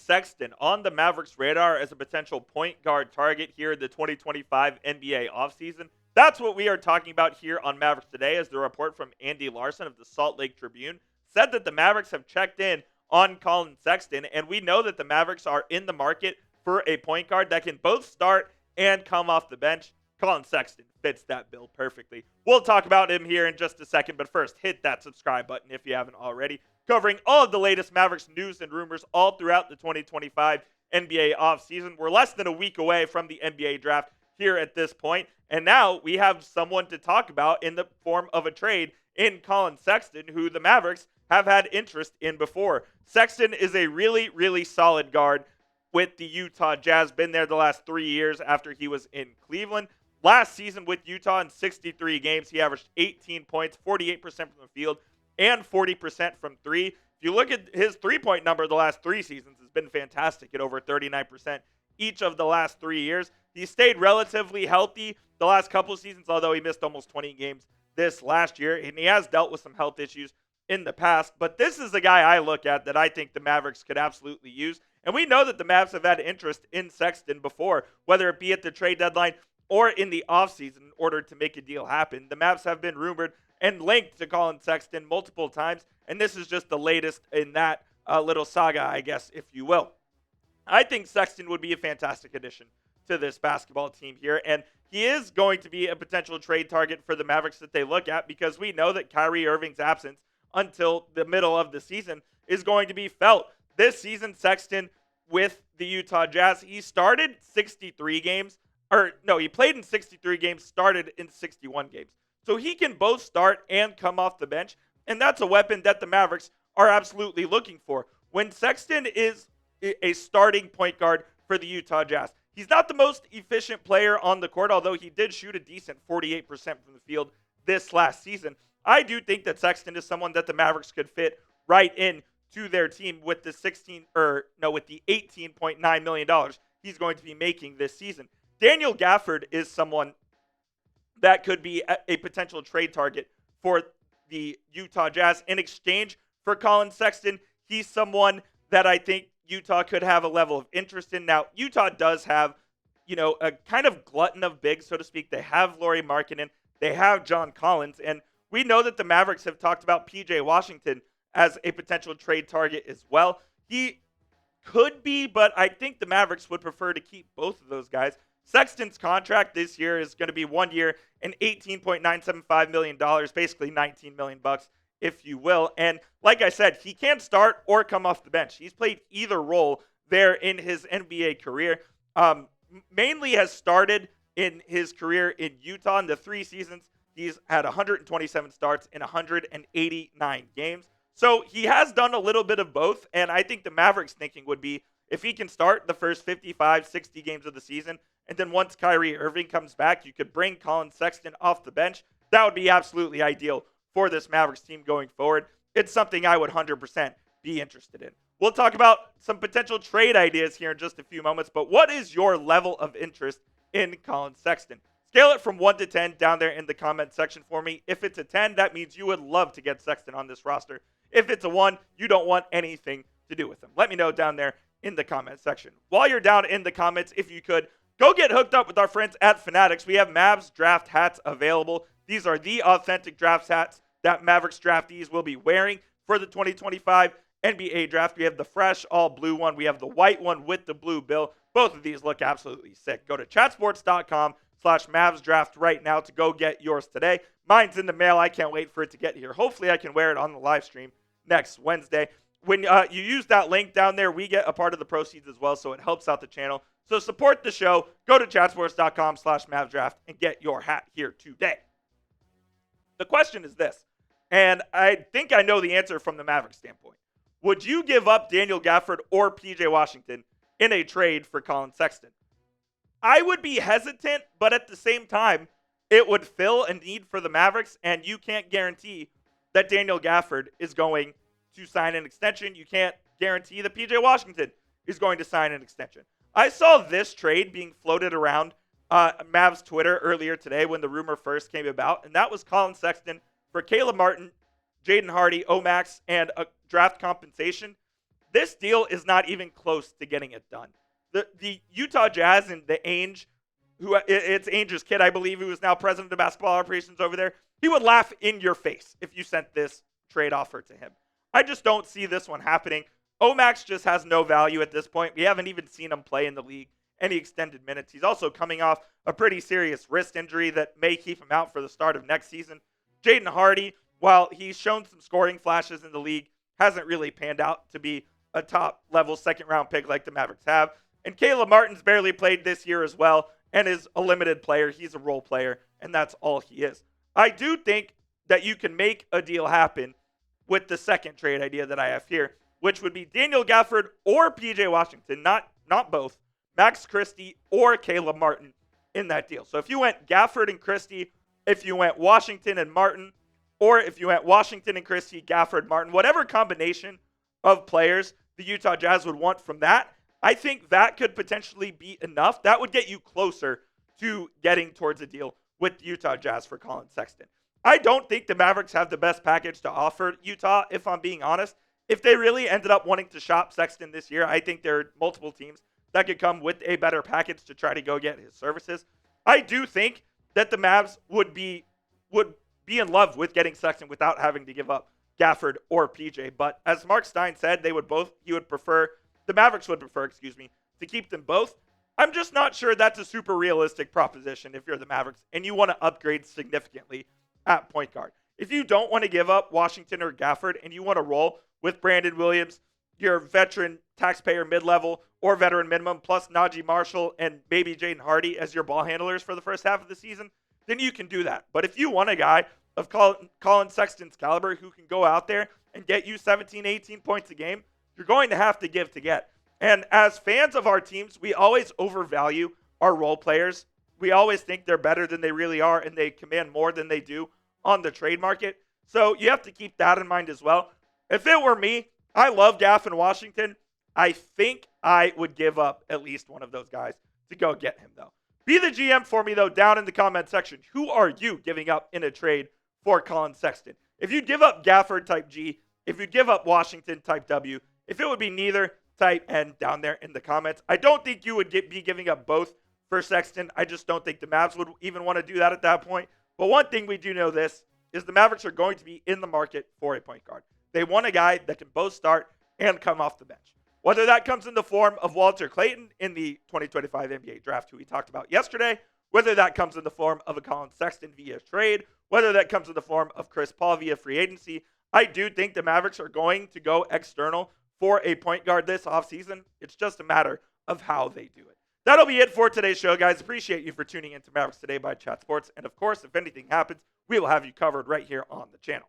Sexton on the Mavericks radar as a potential point guard target here in the 2025 NBA offseason. That's what we are talking about here on Mavericks Today, as the report from Andy Larson of the Salt Lake Tribune said that the Mavericks have checked in on Collin Sexton, and we know that the Mavericks are in the market for a point guard that can both start and come off the bench. Collin Sexton fits that bill perfectly. We'll talk about him here in just a second, but first, hit that subscribe button if you haven't already. Covering all of the latest Mavericks news and rumors all throughout the 2025 NBA offseason. We're less than a week away from the NBA draft here at this point, and now we have someone to talk about in the form of a trade in Collin Sexton, who the Mavericks have had interest in before. Sexton is a really, really solid guard with the Utah Jazz. Been there the last 3 years after he was in Cleveland. Last season with Utah in 63 games, he averaged 18 points, 48% from the field, and 40% from three. If you look at his three-point number the last 3 seasons, it's been fantastic at over 39% each of the last 3 years. He stayed relatively healthy the last couple of seasons, although he missed almost 20 games this last year, and he has dealt with some health issues in the past. But this is the guy I look at that I think the Mavericks could absolutely use. And we know that the Mavs have had interest in Sexton before, whether it be at the trade deadline or in the offseason in order to make a deal happen. The Mavs have been rumored and linked to Collin Sexton multiple times, and this is just the latest in that little saga, I guess, if you will. I think Sexton would be a fantastic addition to this basketball team here, and he is going to be a potential trade target for the Mavericks that they look at, because we know that Kyrie Irving's absence until the middle of the season is going to be felt. This season, Sexton with the Utah Jazz, he started 63 games. He played in 63 games, started in 61 games. So he can both start and come off the bench, and that's a weapon that the Mavericks are absolutely looking for. When Sexton is a starting point guard for the Utah Jazz, he's not the most efficient player on the court, although he did shoot a decent 48% from the field this last season. I do think that Sexton is someone that the Mavericks could fit right in to their team with the $18.9 million he's going to be making this season. Daniel Gafford is someone that could be a potential trade target for the Utah Jazz in exchange for Collin Sexton. He's someone that I think Utah could have a level of interest in. Now, Utah does have, a kind of glutton of bigs, so to speak. They have Lauri Markkanen. They have John Collins. And we know that the Mavericks have talked about P.J. Washington as a potential trade target as well. He could be, but I think the Mavericks would prefer to keep both of those guys. Sexton's contract this year is going to be 1 year and $18.975 million, basically $19 million bucks, if you will. And like I said, he can start or come off the bench. He's played either role there in his NBA career. Mainly has started in his career in Utah. In the 3 seasons, he's had 127 starts in 189 games. So he has done a little bit of both, and I think the Mavericks' thinking would be if he can start the first 55, 60 games of the season, and then once Kyrie Irving comes back, you could bring Collin Sexton off the bench. That would be absolutely ideal for this Mavericks team going forward. It's something I would 100% be interested in. We'll talk about some potential trade ideas here in just a few moments, but what is your level of interest in Collin Sexton? Scale it from 1 to 10 down there in the comment section for me. If it's a 10, that means you would love to get Sexton on this roster. If it's a 1, you don't want anything to do with him. Let me know down there in the comment section. While you're down in the comments, if you could, go get hooked up with our friends at Fanatics. We have Mavs draft hats available. These are the authentic draft hats that Mavericks draftees will be wearing for the 2025 NBA draft. We have the fresh all blue one. We have the white one with the blue bill. Both of these look absolutely sick. Go to chatsports.com/Mavs draft right now to go get yours today. Mine's in the mail. I can't wait for it to get here. Hopefully I can wear it on the live stream next Wednesday. When you use that link down there, we get a part of the proceeds as well, so it helps out the channel. So support the show. Go to chatsports.com/Mavs draft and get your hat here today. The question is this, and I think I know the answer from the Mavericks standpoint. Would you give up Daniel Gafford or P.J. Washington in a trade for Collin Sexton? I would be hesitant, but at the same time, it would fill a need for the Mavericks, and you can't guarantee that Daniel Gafford is going to sign an extension. You can't guarantee that P.J. Washington is going to sign an extension. I saw this trade being floated around Mavs Twitter earlier today when the rumor first came about, and that was Collin Sexton for Caleb Martin, Jaden Hardy, Omax, and a draft compensation. this deal is not even close to getting it done. The Utah Jazz and the Ainge, it's Ainge's kid, I believe, who is now president of basketball operations over there, he would laugh in your face if you sent this trade offer to him. I just don't see this one happening. Max just has no value at this point. We haven't even seen him play in the league any extended minutes. He's also coming off a pretty serious wrist injury that may keep him out for the start of next season. Jaden Hardy, while he's shown some scoring flashes in the league, hasn't really panned out to be a top-level second-round pick like the Mavericks have. And Caleb Martin's barely played this year as well and is a limited player. He's a role player, and that's all he is. I do think that you can make a deal happen with the second trade idea that I have here, which would be Daniel Gafford or PJ Washington, not both, Max Christie or Caleb Martin in that deal. So if you went Gafford and Christie, if you went Washington and Martin, or if you went Washington and Christie, Gafford, Martin, whatever combination of players the Utah Jazz would want from that, I think that could potentially be enough. That would get you closer to getting towards a deal with the Utah Jazz for Collin Sexton. I don't think the Mavericks have the best package to offer Utah, if I'm being honest. If they really ended up wanting to shop Sexton this year, I think there are multiple teams that could come with a better package to try to go get his services. I do think that the Mavs would be in love with getting Sexton without having to give up Gafford or PJ. But as Marc Stein said, the Mavericks would prefer, to keep them both. I'm just not sure that's a super realistic proposition if you're the Mavericks and you want to upgrade significantly at point guard. If you don't want to give up Washington or Gafford and you want to roll with Brandon Williams, your veteran taxpayer mid-level or veteran minimum, plus Najee Marshall and maybe Jaden Hardy as your ball handlers for the first half of the season, then you can do that. But if you want a guy of Collin Sexton's caliber who can go out there and get you 17, 18 points a game, you're going to have to give to get. And as fans of our teams, we always overvalue our role players. We always think they're better than they really are, and they command more than they do on the trade market. So you have to keep that in mind as well. If it were me, I love Gaff in Washington. I think I would give up at least one of those guys to go get him, though. Be the GM for me, though, down in the comment section. Who are you giving up in a trade for Collin Sexton? If you give up Gafford type G, if you give up Washington type W, if it would be neither, type N down there in the comments. I don't think you would be giving up both for Sexton. I just don't think the Mavs would even want to do that at that point. But one thing we do know this is the Mavericks are going to be in the market for a point guard. They want a guy that can both start and come off the bench. Whether that comes in the form of Walter Clayton in the 2025 NBA draft, who we talked about yesterday, whether that comes in the form of a Collin Sexton via trade, whether that comes in the form of Chris Paul via free agency, I do think the Mavericks are going to go external for a point guard this offseason. It's just a matter of how they do it. That'll be it for today's show, guys. Appreciate you for tuning in to Mavericks Today by Chat Sports. And of course, if anything happens, we will have you covered right here on the channel.